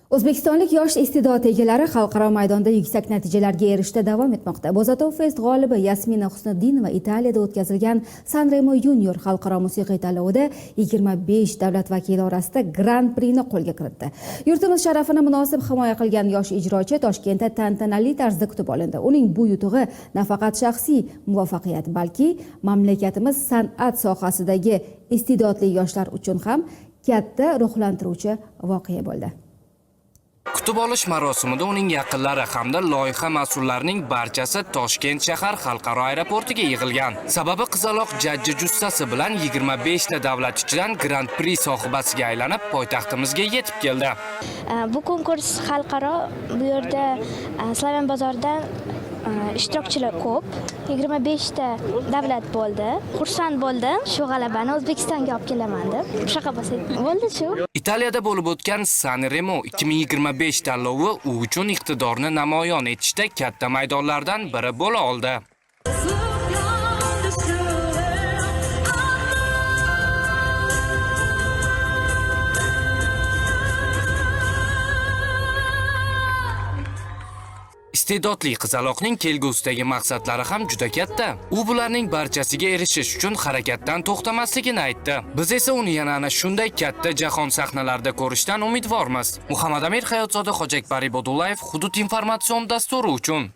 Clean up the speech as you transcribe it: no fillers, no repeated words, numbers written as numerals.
O'zbekistonlik yosh iste'dod egalari xalqaro maydonda yuksak natijalarga erishishda davom etmoqda. Bozatov Fest g'olibi Yasmina Husniddinova Italiyada o'tkazilgan Sanremo Junior xalqaro musiqiy tanlovida 25 davlat vakili orasida Grand Prixni qo'lga kiritdi. Yurtimiz sharafini munosib himoya qilgan yosh ijrochi Toshkentda tantanali tarzda kutib olindi. Uning bu yutug'i nafaqat shaxsiy muvaffaqiyat, balki mamlakatimiz san'at sohasidagi iste'dodli yoshlar uchun ham katta ruhlantiruvchi voqea bo'ldi. Kutib olish marosimida uning yaqinlari hamda loyiha mas'ullarining barchasi Toshkent shahar xalqaro aeroportiga yig'ilgan. Sababi qizaloq jajji jussasi bilan 25 ta davlat ichidan Grand Prix sohibasiga aylanib poytaxtimizga yetib keldi. Bu konkurs xalqaro, bu yerda Slavyan bozoridan ishtirokchilar ko'p. 25 ta davlat bo'ldi. Xursand bo'ldim. Shu g'alabani O'zbekistonga olib kelaman deb. Shunaqa bo'lsa bo'ldi shu. Italiyada bo'lib o'tgan Sanremo 2025 tanlovi u uchun iqtidorni namoyon etishda katta maydonlardan biri bo'la oldi. Iste'dodli qizaloqning kelgusidagi maqsadlari ham juda katta. U bularning barchasiga erishish uchun harakatdan to'xtamasligini aytdi. Biz esa uni yana ana shunday katta jahon sahnalarida ko'rishdan umidvormiz. Muhammad Amir Hayotzoda, Hojiakbar Ibodullayev, Hudud informatsion dasturi uchun.